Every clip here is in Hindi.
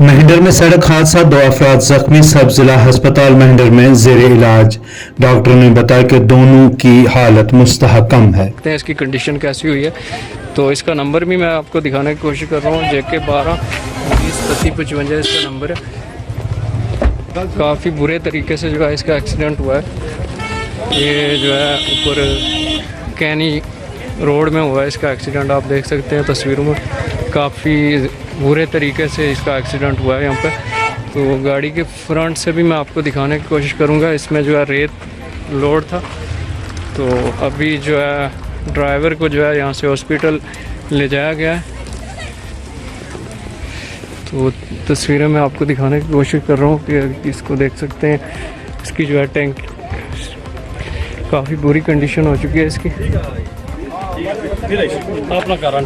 मेहंडर में सड़क हादसा, 2 अफराद जख्मी, सब जिला अस्पताल मेहंडर में जेर इलाज। डॉक्टरों ने बताया कि दोनों की हालत मुस्तहकम है। इसकी कंडीशन कैसी हुई है तो इसका नंबर भी मैं आपको दिखाने की कोशिश कर रहा हूँ। JK 12-20-35-55 इसका नंबर है। काफ़ी बुरे तरीके से जो है इसका एक्सीडेंट हुआ है। ये जो है ऊपर कैनी रोड में हुआ है इसका एक्सीडेंट। आप देख सकते हैं तस्वीरों में, काफ़ी बुरे तरीके से इसका एक्सीडेंट हुआ है यहाँ पे। तो गाड़ी के फ्रंट से भी मैं आपको दिखाने की कोशिश करूँगा। इसमें जो है रेत लोड था, तो अभी जो है ड्राइवर को जो है यहाँ से हॉस्पिटल ले जाया गया है। तो तस्वीरें मैं आपको दिखाने की कोशिश कर रहा हूँ कि इसको देख सकते हैं। इसकी जो है टैंक काफ़ी बुरी कंडीशन हो चुकी है इसकी। अपना कारण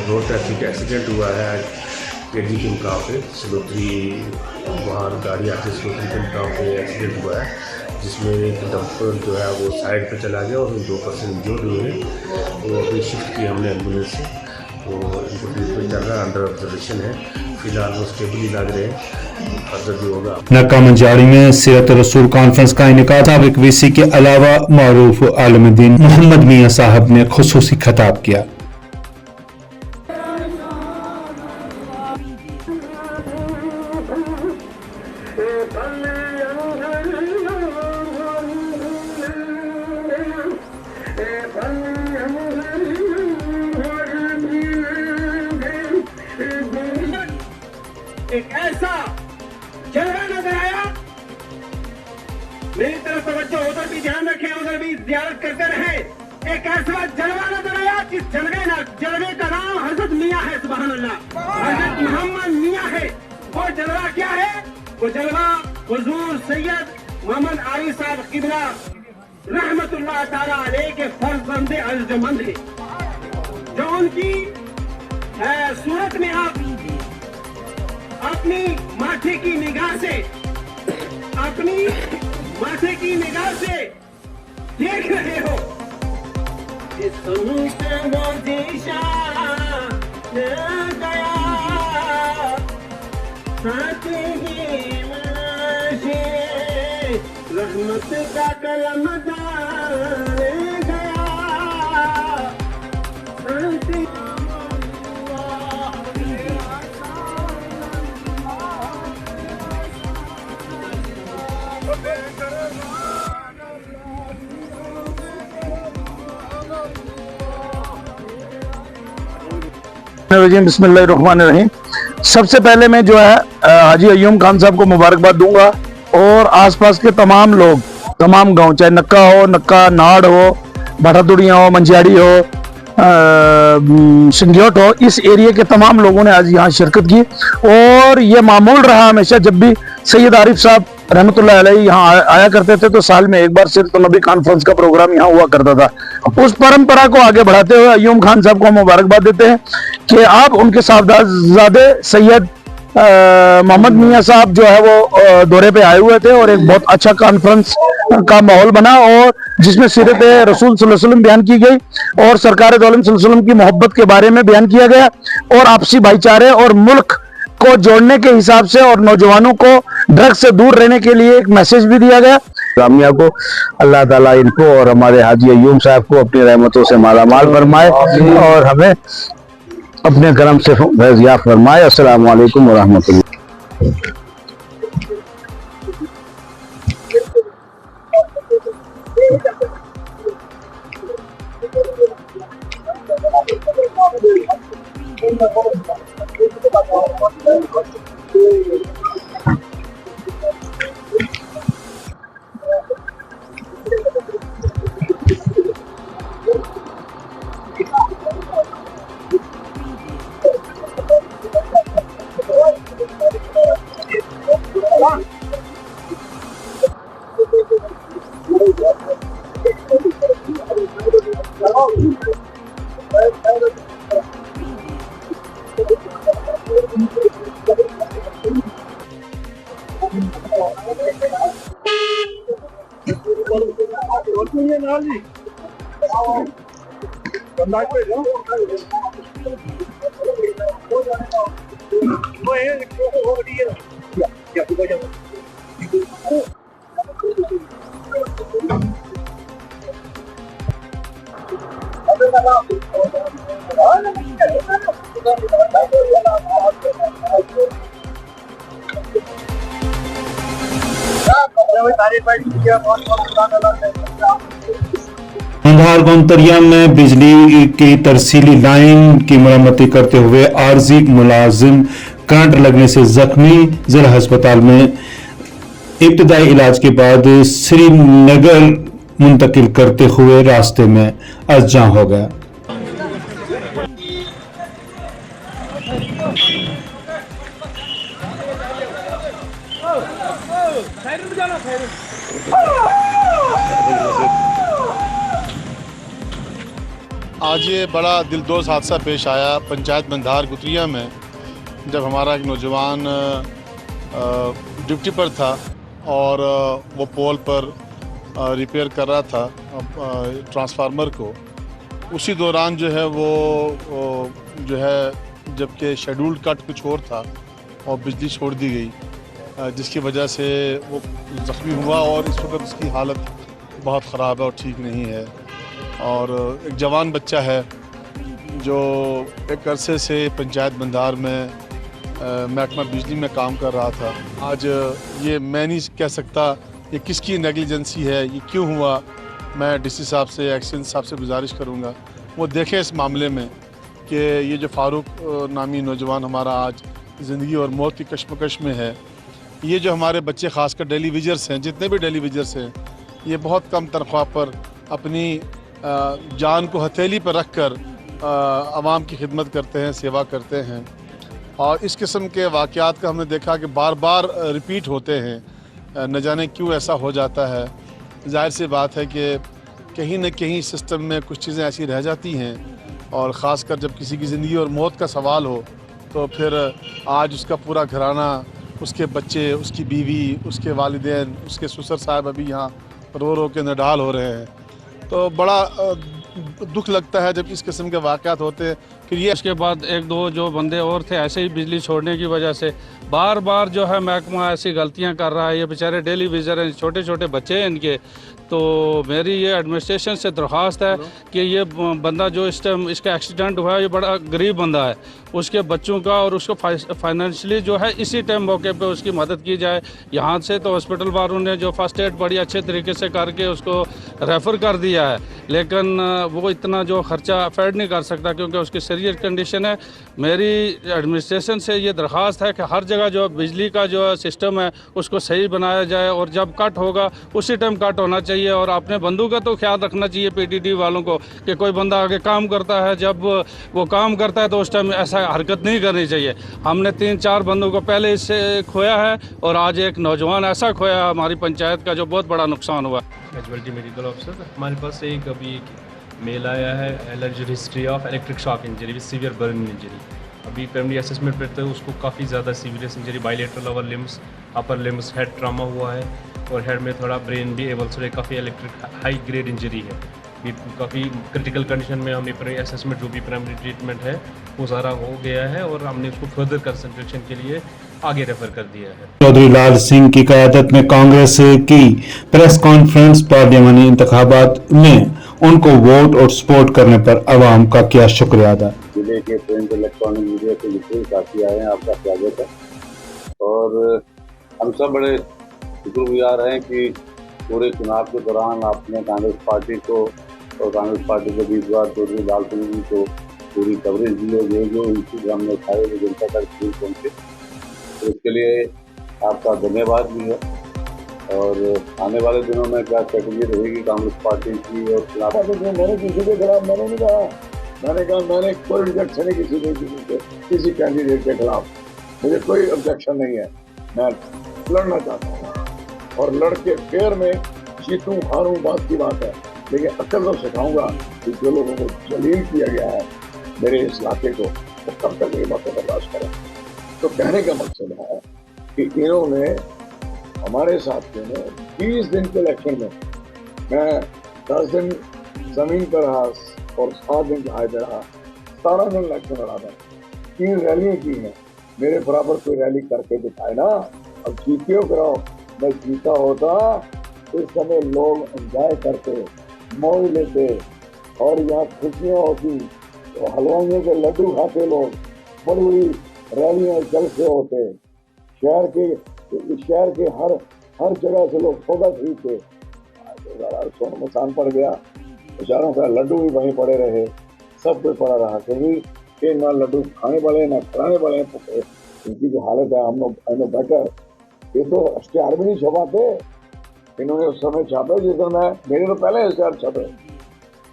रोड ट्रैफिक एक्सीडेंट हुआ है आज केडी के मुकाम पे सलोत्री, वहाँ गाड़ी आते सलोत्री के मुकाम पे एक्सीडेंट हुआ है, जिसमें एक डंपर जो है वो साइड पे चला गया और 2 पर्सन इंजर्ड हुए हैं। तो अभी शिफ्ट की हमने एम्बुलेंस से, तो इनको ट्रीटमेंट चल रहा है, अंडर ऑब्जर्वेशन है, फिलहाल वो स्टेबल इलाज रहे हैं, फर्दर जो होगा। नक्का मंजारी में सीरत रसूल कॉन्फ्रेंस का इनेकाद। साबिक VC के अलावा मारूफ आलमदीन मोहम्मद मियाँ साहब ने खुसूसी खिताब किया। एक ऐसा जलवा नजर आया, मेरी तरफ तवज्जो, उधर भी ध्यान रखें, उधर भी ज़ियारत करते रहे। एक ऐसा जलवा नजर आया जिस जलवे का नाम हजरत मियाँ है। सुभान अल्लाह, हजरत मोहम्मद मियाँ है। वो जलवा क्या है? वो जलवा हुजूर सैयद मोहम्मद आरिफ साहब किबला रहमतुल्लाह ताला अलैह के फर्जंदे अर्जुमंद है, जो उनकी सूरत में आप अपनी माथे की निगाह से देख रहे हो। रहमत का कलम डाल गया। बिस्मिल्लाहिर्रहमानिर्रहीम। सबसे पहले मैं जो है हाजी अय्यूम खान साहब को मुबारकबाद दूंगा और आसपास के तमाम लोग, तमाम गांव, चाहे नक्का हो, नक्का नाड़ हो, भाटातुड़िया हो, मंझियाड़ी हो, सिंगियोट हो, इस एरिया के तमाम लोगों ने आज यहाँ शिरकत की। और ये मामूल रहा हमेशा, जब भी सैयद आरिफ साहब रहमतुल्लाह अलैह यहाँ आया करते थे तो साल में एक बार सिर्फ नबी कॉन्फ्रेंस का प्रोग्राम यहाँ हुआ करता था। उस परंपरा को आगे बढ़ाते हुए अय्यूम खान साहब को मुबारकबाद देते हैं कि आप उनके साहबजादे सैयद मोहम्मद मियाँ साहब जो है वो दौरे पे आए हुए थे और एक बहुत अच्छा कॉन्फ्रेंस का माहौल बना और जिसमें सीरत रसूल सल्लल्लाहु अलैहि वसल्लम बयान की गई और सरकार दो आलम सल्लल्लाहु अलैहि वसल्लम की मोहब्बत के बारे में बयान किया गया और आपसी भाईचारे और मुल्क को जोड़ने के हिसाब से और नौजवानों को ड्रग्स से दूर रहने के लिए एक मैसेज भी दिया गया। जामिया को अल्लाह ताला इनको और हमारे हाजी अय्यूम साहब को अपनी रहमतों से मालामाल फरमाए और हमें अपने करम से फैज़याब फरमाए। अस्सलामु अलैकुम व रहमतुल्लाह। अंधार गौंतरिया में बिजली की तरसीली लाइन की मरम्मती करते हुए आरजी मुलाजिम करंट लगने से जख्मी, जिला अस्पताल में इब्तदाई इलाज के बाद श्रीनगर मुंतकिल करते हुए रास्ते में अज़जां हो गया। आज ये बड़ा दिलदोज़ हादसा पेश आया पंचायत बंधार गुतरिया में, जब हमारा एक नौजवान ड्यूटी पर था और वो पोल पर रिपेयर कर रहा था ट्रांसफार्मर को। उसी दौरान जो है वो जो है जबकि शेड्यूल्ड कट कुछ और था और बिजली छोड़ दी गई, जिसकी वजह से वो ज़ख्मी हुआ और इस वक्त उसकी हालत बहुत ख़राब है और ठीक नहीं है। और एक जवान बच्चा है जो एक अरसे से पंचायत बंधार में महकमा बिजली में काम कर रहा था। आज ये मैं नहीं कह सकता ये किसकी नेग्लिजेंसी है, ये क्यों हुआ। मैं डीसी साहब से, एक्सीडेंट साहब से गुजारिश करूँगा वो देखें इस मामले में कि ये जो फारूक नामी नौजवान हमारा आज ज़िंदगी और मौत की कश्मकश में है, ये जो हमारे बच्चे ख़ासकर डेली विजर्स हैं, जितने भी डेली विजर्स हैं, ये बहुत कम तनख्वाह पर अपनी जान को हथेली पर रख कर आवाम की खिदमत करते हैं, सेवा करते हैं। और इस किस्म के वाक़यात का हमने देखा कि बार बार रिपीट होते हैं, न जाने क्यों ऐसा हो जाता है। जाहिर सी बात है कि कहीं न कहीं सिस्टम में कुछ चीज़ें ऐसी रह जाती हैं, और ख़ासकर जब किसी की ज़िंदगी और मौत का सवाल हो तो फिर आज उसका पूरा घराना, उसके बच्चे, उसकी बीवी, उसके वालिदैन, उसके ससुर साहब अभी यहाँ रो रो के नडाल हो रहे हैं। तो बड़ा दुख लगता है जब इस किस्म के वाक़यात होते हैं। फिर ये उसके बाद एक दो जो बंदे और थे ऐसे ही बिजली छोड़ने की वजह से बार बार जो है महकमा ऐसी गलतियां कर रहा है। ये बेचारे डेली विजर हैं, छोटे छोटे बच्चे हैं इनके। तो मेरी ये एडमिनिस्ट्रेशन से दरख्वास्त है कि ये बंदा जो इस टाइम इसका एक्सीडेंट हुआ है, ये बड़ा गरीब बंदा है, उसके बच्चों का और उसको फाइनेंशियली जो है इसी टाइम मौके पे उसकी मदद की जाए। यहाँ से तो हॉस्पिटल वालों ने जो फर्स्ट एड बड़ी अच्छे तरीके से करके उसको रेफ़र कर दिया है, लेकिन वो इतना जो ख़र्चा अफोर्ड नहीं कर सकता क्योंकि उसकी सीरियस कंडीशन है। मेरी एडमिनिस्ट्रेशन से ये दरख्वास्त है कि हर जगह जो बिजली का जो सिस्टम है उसको सही बनाया जाए, और जब कट होगा उसी टाइम कट होना चाहिए। और अपने बंदों का तो ख्याल रखना चाहिए पीटीडी वालों को कि कोई बंदा आगे काम करता है, जब वो काम करता है तो उस टाइम ऐसा हरकत नहीं करनी चाहिए। हमने 3-4 बंदों को पहले इससे खोया है और आज एक नौजवान ऐसा खोया है हमारी पंचायत का जो बहुत बड़ा नुकसान हुआ। कैजुअल्टी मेडिकल ऑफिसर, हमारे पास एक अभी मेल आया है allergy history of electric shock injury with severe burn injury. अभी प्राइमरी असेसमेंट पे तो उसको काफ़ी ज़्यादा सीवियस injury, bilateral lower limbs, upper limbs, head trauma हुआ है और हेड में थोड़ा ब्रेन भी एवल्सो काफ़ी इलेक्ट्रिक हाई ग्रेड इंजरी है। ये काफ़ी क्रिटिकल कंडीशन में हमने प्राइमरी असेसमेंट जो भी प्राइमरी ट्रीटमेंट है वो सारा हो गया है और हमने उसको फर्दर कंसंट्रेशन के लिए आगे रेफर कर दिया है। चौधरी लाल सिंह की क़यादत में कांग्रेस की प्रेस कॉन्फ्रेंस, पार्लियामानी इंतखाबात में उनको वोट और सपोर्ट करने पर अवाम का किया शुक्रिया अदा। जिले के प्रिंट इलेक्ट्रॉनिक मीडिया के विशेष साथी आए हैं, आपका स्वागत है। और हम सब बड़े शुक्रगुजार हैं कि पूरे चुनाव के दौरान आपने कांग्रेस पार्टी को और कांग्रेस पार्टी के उम्मीदवार चौधरी लाल सिंह जी को पूरी कवरेज दी है। जो इश्यूज हमने उठाए वो जनता तक पहुँचे, तो इसके लिए आपका धन्यवाद भी है। और आने वाले दिनों में क्या स्ट्रेटेजी रहेगी कांग्रेस पार्टी की और चुनाव? मैंने किसी के खिलाफ मैंने नहीं कहा, मैंने कोई ऑब्जेक्शन नहीं किसी कैंडिडेट के खिलाफ, मुझे कोई ऑब्जेक्शन नहीं है। मैं लड़ना चाहता हूँ और लड़के फेयर में जीतूं हारूं बात की बात है, लेकिन अक्ल तो सिखाऊंगा कि जो लोगों को जलील किया गया है मेरे इस इलाके को, वो कब तक ये बातें बर्दाश्त करें। तो कहने का मकसद है कि इन्होंने हमारे साथियों ने 20 दिन के इलेक्शन में, मैं 10 दिन जमीन पर रहा और 7 दिन हाई पे रहा, 17 दिन इलेक्शन लड़ा था, 3 रैलियां की हैं। मेरे बराबर कोई रैली करके दिखाए ना। अब जीतियो कराओ, मैं जीता होता इस समय लोग एंजॉय करते, मौज लेते और यहाँ खुशियाँ होती, तो हलवाइयों के लड्डू खाते लोग, बड़ी बड़ी रैलियां जलसे होते, शहर के हर जगह से लोग सौदा खरीदते। सोन मसान पड़ गया, बेचारों का लड्डू भी वहीं पड़े रहे, सब कुछ पड़ा रहा, क्योंकि ना लड्डू खाने पड़े ना खिलाने पड़े। इनकी जो हालत है, हम लोग बेटर, ये तो इश्तेहार भी नहीं छपाते, इन्होंने उस समय छापे जिस दिन मेरे तो पहले इश्तेहार छपे,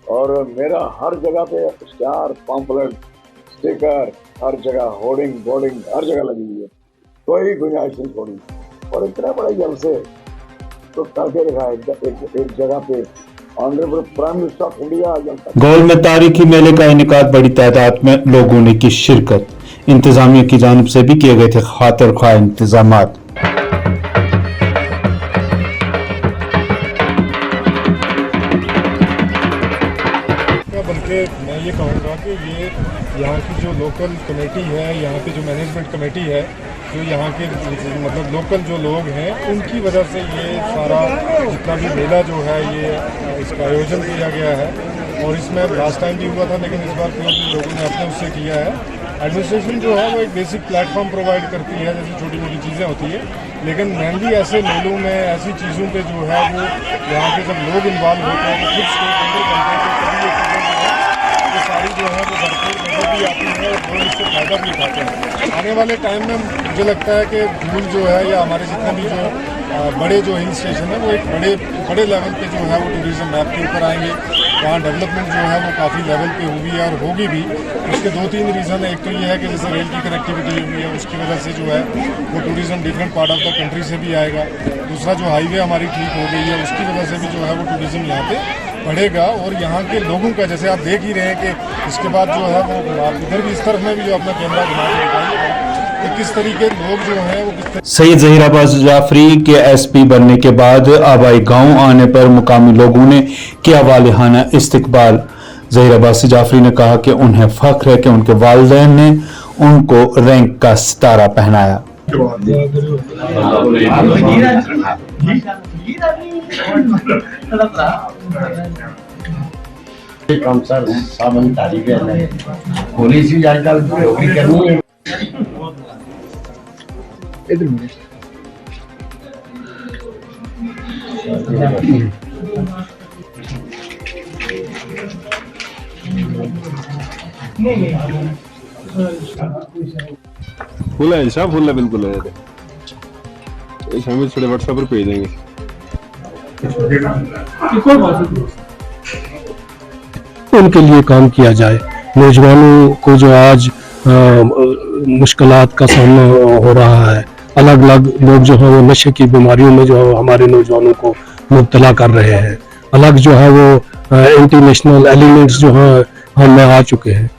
और मेरा हर जगह पे इश्तेहार, पम्पलेट, स्टिकर, हर जगह होर्डिंग बोर्डिंग हर जगह लगी हुई है, कोई गुंजाइश नहीं छोड़ी। और इतने बड़े जलसे तो करके दिखाया एक जगह पे, honourable prime minister of India. गौल में तारीखी मेले का इनेकाद बड़ी तादाद में लोगों ने की शिरकत, इंतजामिया की जानिब से भी किए गए थे खातिर ख्वाह इंतजामात। बल्कि मैं ये कहूँगा कि ये यहाँ की जो लोकल कमेटी है, यहाँ की जो मैनेजमेंट कमेटी है, जो यहाँ के मतलब लोकल जो लोग हैं, उनकी वजह से ये सारा जितना भी मेला जो है ये इसका आयोजन किया गया है। और इसमें लास्ट टाइम भी हुआ था, लेकिन इस बार फिर लोगों ने अपने उससे किया है। एडमिनिस्ट्रेशन जो है वो एक बेसिक प्लेटफॉर्म प्रोवाइड करती है, जैसे छोटी मोटी चीज़ें होती है, लेकिन मेनली ऐसे मेलों में ऐसी चीज़ों पे जो है वो यहाँ के जब लोग इन्वॉल्व होते हैं तो खुद स्टेक होल्डर बनते हैं, तो तभी ये चीज़ें जो सारी जो है वो भरपूर नजर भी आती है और लोग इससे फायदा भी उठाते हैं। आने वाले टाइम में मुझे लगता है कि धूल जो है या हमारे जितने भी जो बड़े जो हिल स्टेशन है वो एक बड़े लेवल पे जो है वो टूरिज्म मैप के ऊपर आएंगे। वहाँ डेवलपमेंट जो है वो काफ़ी लेवल पे होगी और होगी भी। उसके 2-3 रीज़न है। एक तो ये है कि जैसे रेल की कनेक्टिविटी हुई है, उसकी वजह से जो है वो tourism different part of the country से भी आएगा। दूसरा जो हाईवे हमारी ठीक हो गई है, उसकी वजह से भी जो है वो टूरिज़्म यहाँ पे बढ़ेगा। और यहाँ के लोगों का, जैसे आप देख ही रहे हैं कि इसके बाद जो है वो आप इधर भी इस तरफ में भी जो अपना कैमरा घुमा के दिखाइएगा कि किस तरीके लोग जो हैं वो सैयद ज़हीर अब्बास जाफरी के एसपी बनने के बाद आबाई गांव आने पर मुकामी लोगों ने किया वालिहाना इस्तकबाल। ज़हीर अब्बास जाफरी ने कहा कि उन्हें फख्र है कि उनके वालिदैन ने उनको रैंक का सितारा पहनाया। पुलिस भी आजकल नौकरी करनी है। फुल है साहब, फुल है, बिल्कुल है। हमें थोड़े व्हाट्सएप पर भेज देंगे। उनके लिए काम किया जाए। नौजवानों को जो आज मुश्किलात का सामना हो रहा है, अलग अलग लोग जो है वो नशे की बीमारियों में जो है हमारे नौजवानों को मुब्तला कर रहे हैं। अलग जो है वो एंटी नेशनल एलिमेंट्स जो है हम में आ चुके हैं।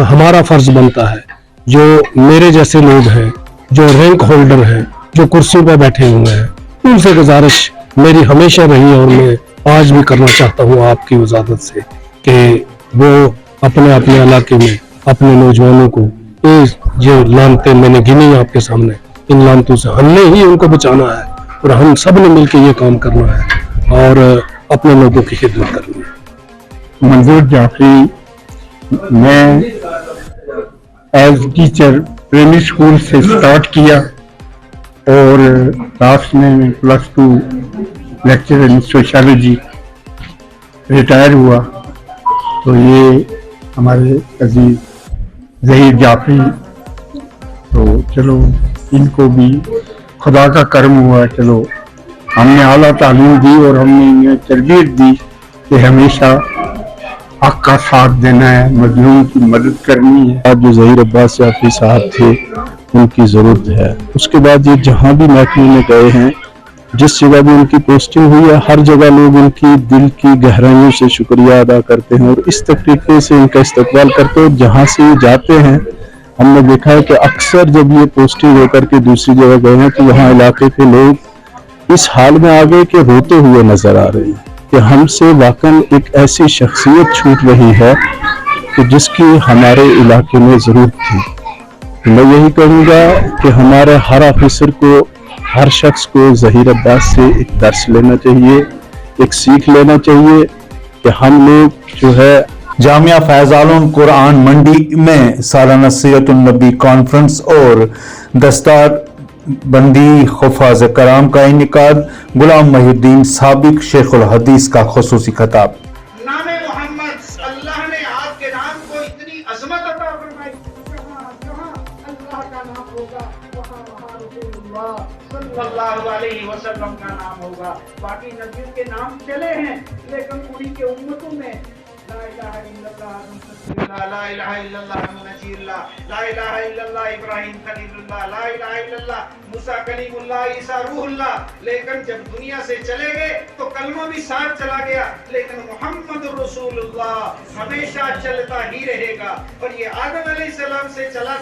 हमारा फर्ज बनता है, जो मेरे जैसे लोग हैं, जो रैंक होल्डर हैं, जो कुर्सी पर बैठे हुए हैं, उनसे गुजारिश मेरी हमेशा रही और मैं आज भी करना चाहता हूँ आपकी इजाजत से कि वो अपने अपने इलाके में अपने नौजवानों को, ये लानतें मैंने गिनी आपके सामने, इन लानतों से हमने ही उनको बचाना है और हम सब ने मिलकर ये काम करना है और अपने लोगों की खिदमत करनी है। मंजूर जाफरी, मैं एज टीचर प्राइमरी स्कूल से स्टार्ट किया और लास्ट में +2 लेक्चर इन सोशियोलॉजी रिटायर हुआ। तो ये हमारे अजीज ज़हीर जाफरी, तो चलो इनको भी खुदा का करम हुआ, चलो हमने आला तालीम दी और हमने इन्हें तरबियत दी कि हमेशा हक का साथ देना है, मजलूम की मदद करनी है। आज जो ज़हीर अब्बास जाफरी साहब थे उनकी ज़रूरत है। उसके बाद ये जहाँ भी महकमे में गए हैं, जिस जगह भी उनकी पोस्टिंग हुई है, हर जगह लोग उनकी दिल की गहराइयों से शुक्रिया अदा करते हैं और इस तरीके से इनका इस्तकबाल करते हैं। जहाँ से ये जाते हैं, हमने देखा है कि अक्सर जब ये पोस्टिंग होकर के दूसरी जगह गए हैं तो वहाँ इलाके के लोग इस हाल में आ गए कि रोते हुए नजर आ रहे हैं कि हमसे वाकई एक ऐसी शख्सियत छूट रही है कि जिसकी हमारे इलाके में जरूरत थी। मैं यही कहूँगा कि हमारे हर ऑफिसर को, हर शख्स को ज़हीर अब्बास से एक दर्स लेना चाहिए, एक सीख लेना चाहिए कि हम लोग जो है जामिया फैजानुल कुरान मंडी में सालाना सीरतुन नबी कॉन्फ्रेंस और दस्तार बंदी हुफ़ाज़ कराम का इनेकाद, गुलाम मुहिउद्दीन साबिक शेखुल हदीस का खुसूसी खिताब। नामे मोहम्मद, अल्लाह ने आपके नाम को इतनी अजमत अता फरमाई, जहाँ अल्लाह का नाम होगा वहाँ रसूलुल्लाह सल्लल्लाहु अलैहि वसल्लम का नाम होगा। बाकी नबियों के नाम चले हैं, लेकिन उन्हीं के उम्मतों में ला इलाहा इल्लल्लाह, ला इलाहा इल्लल्लाह नजीरुल्लाह, ला इलाहा इल्लल्लाह इब्राहिम खलीलुल्लाह, ला इलाहा इल्लल्लाह मूसा कलीमुल्लाह, ईसा रूहुल्लाह। लेकिन जब दुनिया से चले गए तो कलमा भी साथ चला गया, लेकिन मोहम्मद रसूलुल्लाह हमेशा चलता ही रहेगा। और ये आदम अलैहिस्सलाम से चला